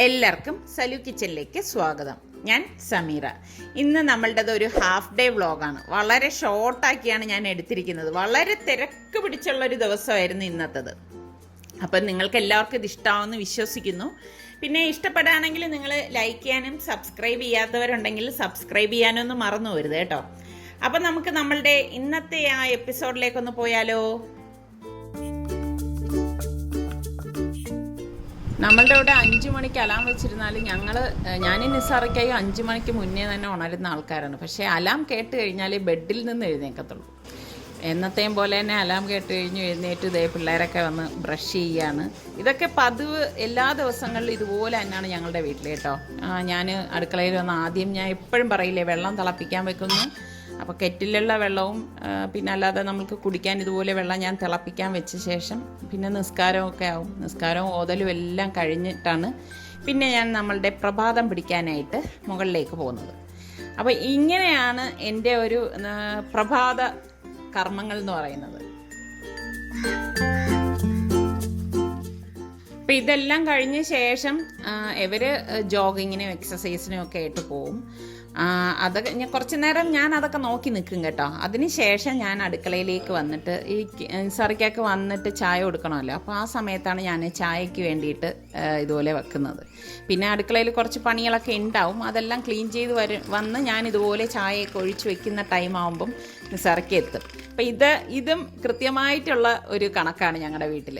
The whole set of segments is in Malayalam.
എല്ലാവർക്കും സലു കിച്ചനിലേക്ക് സ്വാഗതം. ഞാൻ സമീറ. ഇന്ന് നമ്മളുടേത് ഒരു ഹാഫ് ഡേ വ്ളോഗാണ്. വളരെ ഷോർട്ടാക്കിയാണ് ഞാൻ എടുത്തിരിക്കുന്നത്. വളരെ തിരക്ക് പിടിച്ചുള്ളൊരു ദിവസമായിരുന്നു ഇന്നത്തേത്. അപ്പം നിങ്ങൾക്ക് എല്ലാവർക്കും ഇത് ഇഷ്ടമാവുമെന്ന് വിശ്വസിക്കുന്നു. പിന്നെ ഇഷ്ടപ്പെടുകയാണെങ്കിൽ നിങ്ങൾ ലൈക്ക് ചെയ്യാനും സബ്സ്ക്രൈബ് ചെയ്യാത്തവരുണ്ടെങ്കിൽ സബ്സ്ക്രൈബ് ചെയ്യാനൊന്നും മറന്നു വരുത് കേട്ടോ. അപ്പം നമുക്ക് നമ്മളുടെ ഇന്നത്തെ ആ എപ്പിസോഡിലേക്കൊന്ന് പോയാലോ. നമ്മളുടെ ഇവിടെ 5 മണിക്ക് അലാം വെച്ചിരുന്നാൽ ഞാനും നിസാറയ്ക്കായി 5 മണിക്ക് മുന്നേ തന്നെ ഉണരുന്ന ആൾക്കാരാണ്. പക്ഷേ അലാം കേട്ട് കഴിഞ്ഞാൽ ബെഡിൽ നിന്ന് എഴുന്നേക്കത്തുള്ളൂ. എന്നത്തെയും പോലെ തന്നെ അലാം കേട്ട് കഴിഞ്ഞ് എഴുന്നേറ്റ് ഇതേ പിള്ളേരൊക്കെ വന്ന് ബ്രഷ് ചെയ്യുകയാണ്. ഇതൊക്കെ പതിവ് എല്ലാ ദിവസങ്ങളിലും ഇതുപോലെ തന്നെയാണ് ഞങ്ങളുടെ വീട്ടിൽ കേട്ടോ. ഞാൻ അടുക്കളയിൽ വന്ന് ആദ്യം ഞാൻ എപ്പോഴും പറയില്ലേ, വെള്ളം തിളപ്പിക്കാൻ വെക്കുന്നു. അപ്പോൾ കെറ്റിലുള്ള വെള്ളവും പിന്നെ അല്ലാതെ നമുക്ക് കുടിക്കാൻ ഇതുപോലെ വെള്ളം ഞാൻ തിളപ്പിക്കാൻ വെച്ച ശേഷം പിന്നെ നിസ്കാരമൊക്കെ ആവും. നിസ്കാരവും ഓതലും എല്ലാം കഴിഞ്ഞിട്ടാണ് പിന്നെ ഞാൻ നമ്മളുടെ പ്രഭാതം പിടിക്കാനായിട്ട് മുകളിലേക്ക് പോകുന്നത്. അപ്പോൾ ഇങ്ങനെയാണ് എൻ്റെ ഒരു പ്രഭാത കർമ്മങ്ങൾ എന്ന് പറയുന്നത്. അപ്പം ഇതെല്ലാം കഴിഞ്ഞ ശേഷം ഇവർ ജോഗിങ്ങിനും എക്സസൈസിനും ഒക്കെ ആയിട്ട് പോവും. അതൊക്കെ ഞാൻ കുറച്ച് നേരം ഞാൻ അതൊക്കെ നോക്കി നിൽക്കും കേട്ടോ. അതിന് ശേഷം ഞാൻ അടുക്കളയിലേക്ക് വന്നിട്ട് ഈ നിസാറിക്കൊക്കെ വന്നിട്ട് ചായ കൊടുക്കണമല്ലോ. അപ്പോൾ ആ സമയത്താണ് ഞാൻ ചായക്ക് വേണ്ടിയിട്ട് ഇതുപോലെ വെക്കുന്നത്. പിന്നെ അടുക്കളയിൽ കുറച്ച് പണികളൊക്കെ ഉണ്ടാവും. അതെല്ലാം ക്ലീൻ ചെയ്ത് വന്ന് ഞാൻ ഇതുപോലെ ചായയൊക്കെ ഒഴിച്ച് വെക്കുന്ന ടൈം ആകുമ്പം നിസാറിക്ക് എത്തും. അപ്പം ഇതും കൃത്യമായിട്ടുള്ള ഒരു കണക്കാണ് ഞങ്ങളുടെ വീട്ടിൽ.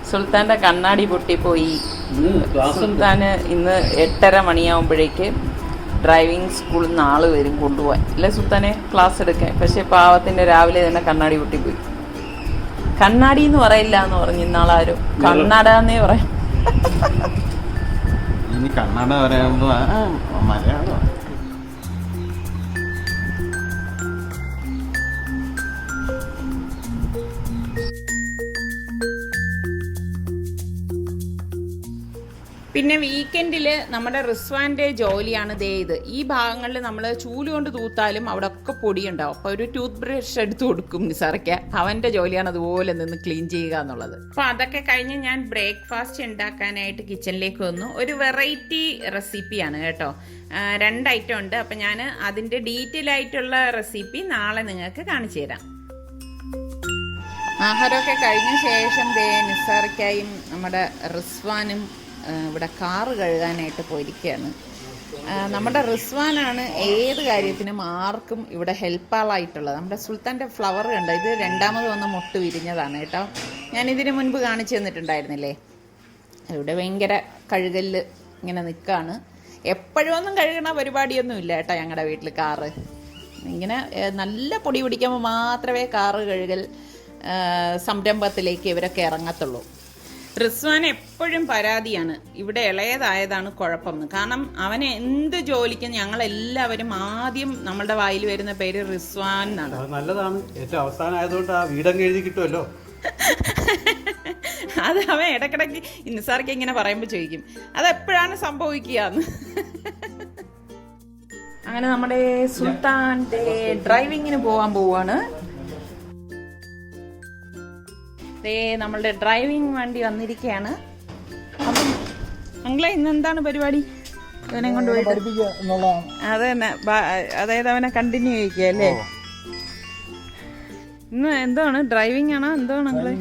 സുൽത്താൻ്റെ കണ്ണാടി പൊട്ടിപ്പോയി. സുൽത്താന് ഇന്ന് 8:30 മണിയാകുമ്പോഴേക്ക് ഡ്രൈവിംഗ് സ്കൂളിൽ നിന്ന് ആൾ വരും കൊണ്ടുപോകാൻ. അല്ലേ സുൽത്താനെ, ക്ലാസ് എടുക്കാൻ. പക്ഷേ പാവത്തിൻ്റെ രാവിലെ തന്നെ കണ്ണാടി പൊട്ടിപ്പോയി. കണ്ണാടി എന്ന് പറയില്ല എന്ന് പറഞ്ഞു ഇന്നാളാരും, കണ്ണടന്നേ പറയാം. കണ്ണട പറയുമ്പോ മലയാളം. പിന്നെ വീക്കെൻഡിൽ നമ്മുടെ റിസ്വാൻ്റെ ജോലിയാണ് ഇത്. ഈ ഭാഗങ്ങളിൽ നമ്മൾ ചൂല് കൊണ്ട് തൂത്താലും അവിടെ ഒക്കെ പൊടിയുണ്ടാവും. അപ്പോൾ ഒരു ടൂത്ത് ബ്രഷ് എടുത്ത് കൊടുക്കും നിസാറയ്ക്ക്. അവൻ്റെ ജോലിയാണ് അതുപോലെ നിന്ന് ക്ലീൻ ചെയ്യുക എന്നുള്ളത്. അപ്പോൾ അതൊക്കെ കഴിഞ്ഞ് ഞാൻ ബ്രേക്ക്ഫാസ്റ്റ് ഉണ്ടാക്കാനായിട്ട് കിച്ചണിലേക്ക് വന്നു. ഒരു വെറൈറ്റി റെസിപ്പിയാണ് കേട്ടോ. 2 ഐറ്റം ഉണ്ട്. അപ്പം ഞാൻ അതിൻ്റെ ഡീറ്റെയിൽ ആയിട്ടുള്ള റെസിപ്പി നാളെ നിങ്ങൾക്ക് കാണിച്ചു തരാം. ആഹാരമൊക്കെ കഴിഞ്ഞ ശേഷം നിസാറയ്ക്കായും നമ്മുടെ റിസ്വാനും ഇവിടെ കാറ് കഴുകാനായിട്ട് പോയിരിക്കുകയാണ്. നമ്മുടെ റിസ്വാനാണ് ഏത് കാര്യത്തിനും ആർക്കും ഇവിടെ ഹെൽപ്പാളായിട്ടുള്ളത്. നമ്മുടെ സുൽത്താൻ്റെ ഫ്ലവർ കണ്ടോ, ഇത് 2ാമത് വന്ന മൊട്ട് വിരിഞ്ഞതാണ് കേട്ടോ. ഞാനിതിന് മുൻപ് കാണിച്ചു തന്നിട്ടുണ്ടായിരുന്നില്ലേ. ഇവിടെ ഭയങ്കര കഴുകലിൽ ഇങ്ങനെ നിൽക്കുകയാണ്. എപ്പോഴൊന്നും കഴുകണ പരിപാടിയൊന്നും ഇല്ല കേട്ടോ ഞങ്ങളുടെ വീട്ടിൽ. കാറ് ഇങ്ങനെ നല്ല പൊടി പിടിക്കുമ്പോൾ മാത്രമേ കാറ് കഴുകൽ സംരംഭത്തിലേക്ക് ഇവരൊക്കെ ഇറങ്ങത്തുള്ളൂ. റിസ്വാൻ എപ്പോഴും പരാതിയാണ്, ഇവിടെ ഇളയതായതാണ് കുഴപ്പമെന്ന്. കാരണം അവന് എന്ത് ജോലിക്കും ഞങ്ങളെല്ലാവരും ആദ്യം നമ്മളുടെ വായിൽ വരുന്ന പേര് റിസ്വാൻ എന്നാണ്. നല്ലതാണ്, ഏറ്റവും അവസാനമായതുകൊണ്ട് ആ വീടങ്ങ് എഴുതി കിട്ടുമല്ലോ. അത് അവൻ ഇടക്കിടക്ക് നിസാർക്ക് ഇങ്ങനെ പറയുമ്പോൾ ചോദിക്കും അതെപ്പോഴാണ് സംഭവിക്കുകയെന്ന്. അങ്ങനെ നമ്മുടെ സുൽത്താൻ്റെ ഡ്രൈവിങ്ങിന് പോകാൻ പോവാണ്. നമ്മളുടെ ഡ്രൈവിംഗ് വണ്ടി വന്നിരിക്കുകയാണ്. അപ്പം അങ്ങളെ ഇന്ന് എന്താണ് പരിപാടി? അവനെ കൊണ്ടുപോയിട്ട് അത് തന്നെ, അതായത് അവനെ കണ്ടിന്യൂ ചെയ്യിക്കുക അല്ലേ? ഇന്ന് എന്താണ് ഡ്രൈവിംഗ് ആണോ എന്താണ് അങ്ങളെ?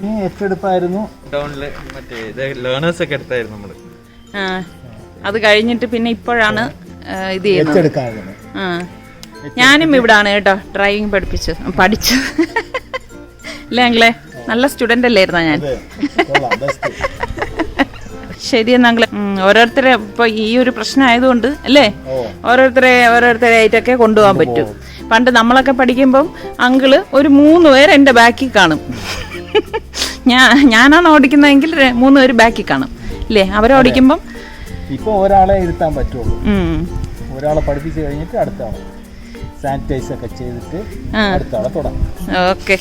അത് കഴിഞ്ഞിട്ട് പിന്നെ ഇപ്പോഴാണ് ഇത് ചെയ്യുന്നത്. ഞാനും ഇവിടാണ് കേട്ടോ ഡ്രൈവിംഗ് പഠിച്ചത് അല്ലേ അങ്ങളെ? നല്ല സ്റ്റുഡൻ്റ് അല്ലായിരുന്നോ ഞാൻ? ശരി എന്നാങ്ങളെ, ഓരോരുത്തരെ ഇപ്പൊ ഈ ഒരു പ്രശ്നം ആയതുകൊണ്ട് അല്ലേ ഓരോരുത്തരായിട്ടൊക്കെ കൊണ്ടുപോകാൻ പറ്റും. പണ്ട് നമ്മളൊക്കെ പഠിക്കുമ്പം അങ്കിള് ഒരു 3 പേര് എൻ്റെ ബാക്കിൽ കാണും. ഞാനാണ് ഓടിക്കുന്നതെങ്കിൽ 3 പേര് ബാക്കിൽ കാണും അല്ലേ? അവരോടിക്കുമ്പം ഇപ്പൊ ഒരാളെ ഇരുത്താൻ പറ്റുള്ളൂ. ഒരാളെ പഠിപ്പിച്ചു കഴിഞ്ഞിട്ട് അടുത്ത ആളെ സാനിറ്റൈസ് ഒക്കെ ചെയ്തിട്ട് അടുത്ത ആളെ തുടങ്ങാം. ഓക്കെ.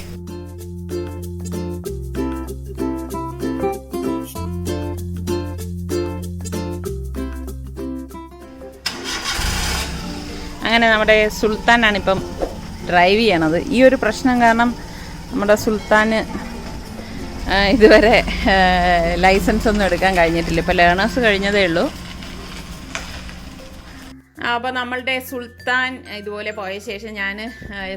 അങ്ങനെ നമ്മുടെ സുൽത്താനാണ് ഇപ്പം ഡ്രൈവ് ചെയ്യണത്. ഈ ഒരു പ്രശ്നം കാരണം നമ്മുടെ സുൽത്താന് ഇതുവരെ ലൈസൻസ് ഒന്നും എടുക്കാൻ കഴിഞ്ഞിട്ടില്ല. ഇപ്പോൾ ലേണേഴ്സ് കഴിഞ്ഞതേ ഉള്ളൂ. അപ്പോൾ നമ്മളുടെ സുൽത്താൻ ഇതുപോലെ പോയ ശേഷം ഞാൻ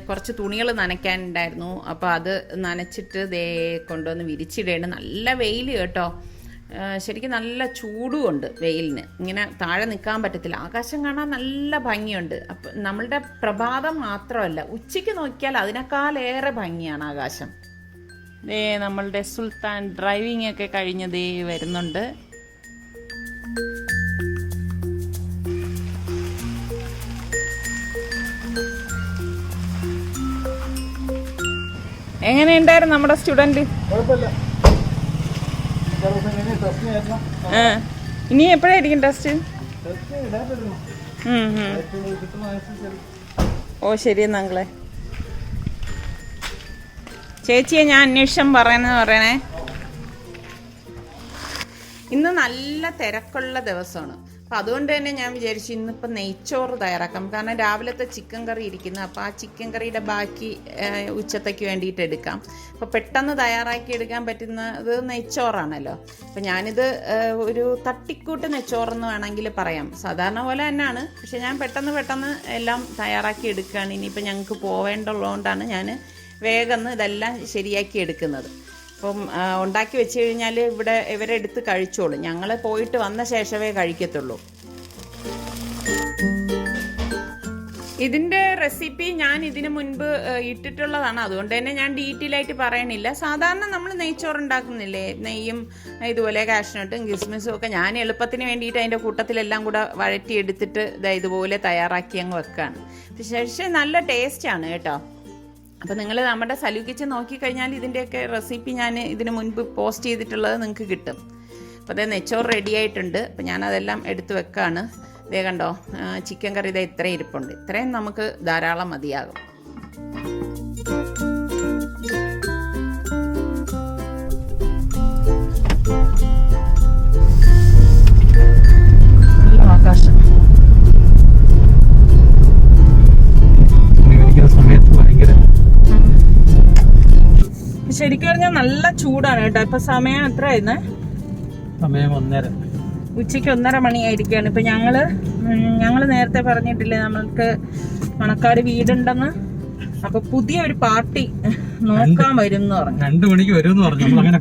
കുറച്ച് തുണികൾ നനയ്ക്കാനുണ്ടായിരുന്നു. അപ്പോൾ അത് നനച്ചിട്ട് ദേ കൊണ്ടുവന്ന് വിരിച്ചിടേണ്ട. നല്ല വെയിൽ കേട്ടോ, ശരിക്കും നല്ല ചൂടുമുണ്ട് വെയിലിന്. ഇങ്ങനെ താഴെ നിൽക്കാൻ പറ്റത്തില്ല. ആകാശം കാണാൻ നല്ല ഭംഗിയുണ്ട്. അപ്പം നമ്മളുടെ പ്രഭാതം മാത്രമല്ല, ഉച്ചയ്ക്ക് നോക്കിയാൽ അതിനേക്കാളേറെ ഭംഗിയാണ് ആകാശം. ദേ നമ്മളുടെ സുൽത്താൻ ഡ്രൈവിംഗ് ഒക്കെ കഴിഞ്ഞ് ദേ വരുന്നുണ്ട്. എങ്ങനെയുണ്ടായിരുന്നു നമ്മുടെ സ്റ്റുഡൻറ്റ്? ഇനി എപ്പോഴായിരിക്കും ടെസ്റ്റ്? ഓ ശരി എന്നാ അങ്കിളെ. ചേച്ചിയെ ഞാൻ അന്വേഷണം പറയണേ. ഇന്ന് നല്ല തിരക്കുള്ള ദിവസമാണ്. അപ്പം അതുകൊണ്ട് തന്നെ ഞാൻ വിചാരിച്ചു ഇന്നിപ്പോൾ നെയ്ച്ചോറ് തയ്യാറാക്കാം. കാരണം രാവിലത്തെ ചിക്കൻ കറി ഇരിക്കുന്നു. അപ്പോൾ ആ ചിക്കൻ കറിയുടെ ബാക്കി ഉച്ചത്തേക്ക് വേണ്ടിയിട്ട് എടുക്കാം. അപ്പോൾ പെട്ടെന്ന് തയ്യാറാക്കി എടുക്കാൻ പറ്റുന്നത് നെയ്ച്ചോറാണല്ലോ. അപ്പോൾ ഞാനിത് ഒരു തട്ടിക്കൂട്ട് നെയ്ച്ചോറെന്ന് വേണമെങ്കിൽ പറയാം. സാധാരണ പോലെ തന്നെയാണ്, പക്ഷെ ഞാൻ പെട്ടെന്ന് എല്ലാം തയ്യാറാക്കി എടുക്കുകയാണ്. ഇനിയിപ്പോൾ ഞങ്ങൾക്ക് പോവേണ്ടതുകൊണ്ടാണ് ഞാൻ വേഗം ഇതെല്ലാം ശരിയാക്കി എടുക്കുന്നത്. അപ്പം ഉണ്ടാക്കി വെച്ച് കഴിഞ്ഞാൽ ഇവരെടുത്ത് കഴിച്ചോളും. ഞങ്ങൾ പോയിട്ട് വന്ന ശേഷമേ കഴിക്കത്തുള്ളൂ. ഇതിൻ്റെ റെസിപ്പി ഞാൻ ഇതിനു മുൻപ് ഇട്ടിട്ടുള്ളതാണ്. അതുകൊണ്ട് തന്നെ ഞാൻ ഡീറ്റെയിൽ ആയിട്ട് പറയണില്ല. സാധാരണ നമ്മൾ നെയ്ച്ചോറ് ഉണ്ടാക്കുന്നില്ലേ, നെയ്യും ഇതുപോലെ കാഷ്നട്ടും കിസ്മിസും ഒക്കെ ഞാൻ എളുപ്പത്തിന് വേണ്ടിയിട്ട് അതിൻ്റെ കൂട്ടത്തിലെല്ലാം കൂടെ വഴറ്റിയെടുത്തിട്ട് ഇതുപോലെ തയ്യാറാക്കി അങ്ങ് വെക്കുകയാണ്. പക്ഷേ നല്ല ടേസ്റ്റാണ് കേട്ടോ. അപ്പോൾ നിങ്ങൾ നമ്മുടെ സലു കിച്ചൻ നോക്കിക്കഴിഞ്ഞാൽ ഇതിൻ്റെയൊക്കെ റെസിപ്പി ഞാൻ ഇതിന് മുൻപ് പോസ്റ്റ് ചെയ്തിട്ടുള്ളത് നിങ്ങൾക്ക് കിട്ടും. അപ്പോൾ അതേ നെയ്ച്ചോറ് റെഡി ആയിട്ടുണ്ട്. അപ്പോൾ ഞാനതെല്ലാം എടുത്ത് വെക്കുകയാണ്. ഇതേ കണ്ടോ, ചിക്കൻ കറി ഇതേ ഇത്രയും ഇരിപ്പുണ്ട്. ഇത്രയും നമുക്ക് ധാരാളം മതിയാകും. ആകാശം ശരിക്കും പറഞ്ഞാൽ നല്ല ചൂടാണ് കേട്ടോ. ഇപ്പൊ സമയം എത്രയായിരുന്നേ? സമയം 1:30. ഉച്ചയ്ക്ക് 1:30 മണിയായിരിക്കുകയാണ്. ഇപ്പൊ ഞങ്ങള് നേരത്തെ പറഞ്ഞിട്ടില്ലേ നമ്മൾക്ക് മണക്കാട് വീടുണ്ടെന്ന്. അപ്പൊ പുതിയൊരു പാർട്ടി നോക്കാൻ വരും എന്ന് പറഞ്ഞു. 2 മണിക്ക് വരും എന്ന് പറഞ്ഞു. അങ്ങനെ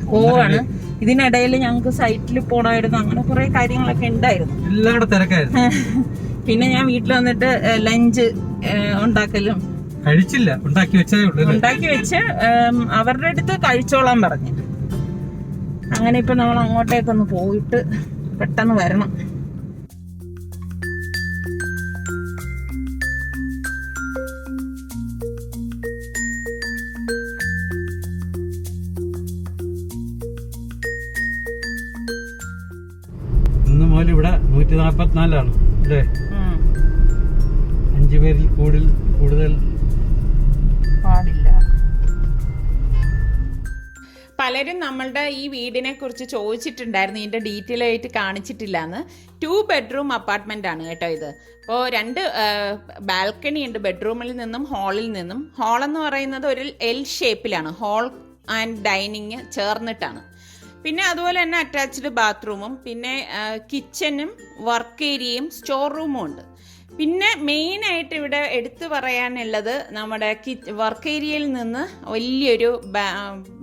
പോവാണ്. ഇതിനിടയിൽ ഞങ്ങൾക്ക് സൈറ്റിൽ പോണായിരുന്നു. അങ്ങനെ കുറെ കാര്യങ്ങളൊക്കെ ഉണ്ടായിരുന്നു. എല്ലാവരുടെ തിരക്കായിരുന്നു. പിന്നെ ഞാൻ വീട്ടിൽ വന്നിട്ട് ലഞ്ച് ഉണ്ടാക്കലും കഴിച്ചില്ല, ഉണ്ടാക്കി വെച്ച് അവരുടെ അടുത്ത് കഴിച്ചോളാൻ പറഞ്ഞു. അങ്ങനെ ഇപ്പൊ നമ്മൾ അങ്ങോട്ടേക്കൊന്ന് പോയിട്ട് പെട്ടെന്ന് വരണം. ഇന്ന് മുതൽ ഇവിടെ 144 അല്ലേ? 5 പേരിൽ കൂടുതൽ പാടില്ല. പലരും നമ്മളുടെ ഈ വീടിനെ കുറിച്ച് ചോദിച്ചിട്ടുണ്ടായിരുന്നു. ഇതിന്റെ ഡീറ്റെയിൽ ആയിട്ട് കാണിച്ചിട്ടില്ല എന്ന്. 2 ബെഡ്റൂം അപ്പാർട്ട്മെന്റ് ആണ് കേട്ടോ ഇത്. അപ്പോൾ 2 ബാൽക്കണി ഉണ്ട്, ബെഡ്റൂമിൽ നിന്നും ഹാളിൽ നിന്നും. ഹാൾ എന്ന് പറയുന്നത് ഒരു L ഷേപ്പിലാണ്. ഹാൾ ആൻഡ് ഡൈനിങ് ചേർന്നിട്ടാണ്. പിന്നെ അതുപോലെ തന്നെ അറ്റാച്ച്ഡ് ബാത്റൂമും പിന്നെ കിച്ചനും വർക്ക് ഏരിയയും സ്റ്റോർ റൂമും ഉണ്ട്. പിന്നെ മെയിനായിട്ട് ഇവിടെ എടുത്തു പറയാനുള്ളത് നമ്മുടെ വർക്ക് ഏരിയയിൽ നിന്ന് വലിയൊരു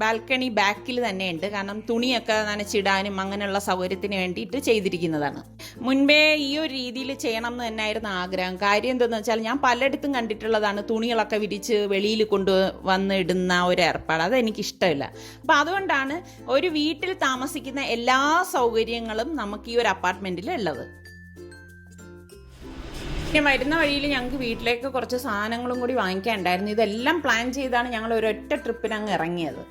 ബാൽക്കണി ബാക്കിൽ തന്നെ ഉണ്ട്. കാരണം തുണിയൊക്കെ നനച്ചിടാനും അങ്ങനെയുള്ള സൗകര്യത്തിന് വേണ്ടിയിട്ട് ചെയ്തിരിക്കുന്നതാണ്. മുൻപേ ഈ ഒരു രീതിയിൽ ചെയ്യണം എന്ന് തന്നെയായിരുന്നു ആഗ്രഹം. കാര്യം എന്താണെന്ന് വെച്ചാൽ ഞാൻ പലയിടത്തും കണ്ടിട്ടുള്ളതാണ് തുണികളൊക്കെ വിരിച്ച് വെളിയിൽ കൊണ്ടുവന്ന് ഇടുന്ന ഒരു ഏർപ്പാട്. അതെനിക്കിഷ്ടമില്ല. അപ്പോൾ അതുകൊണ്ടാണ് ഒരു വീട്ടിൽ താമസിക്കുന്ന എല്ലാ സൗകര്യങ്ങളും നമുക്ക് ഈ ഒരു അപ്പാർട്ട്മെൻറ്റിൽ ഉള്ളത്. പിന്നെ വരുന്ന വഴിയിൽ ഞങ്ങൾക്ക് വീട്ടിലേക്ക് കുറച്ച് സാധനങ്ങളും കൂടി വാങ്ങിക്കാനുണ്ടായിരുന്നു. ഇതെല്ലാം പ്ലാൻ ചെയ്താണ് ഞങ്ങൾ ഒരൊറ്റ ട്രിപ്പിന് അങ്ങ് ഇറങ്ങിയത്.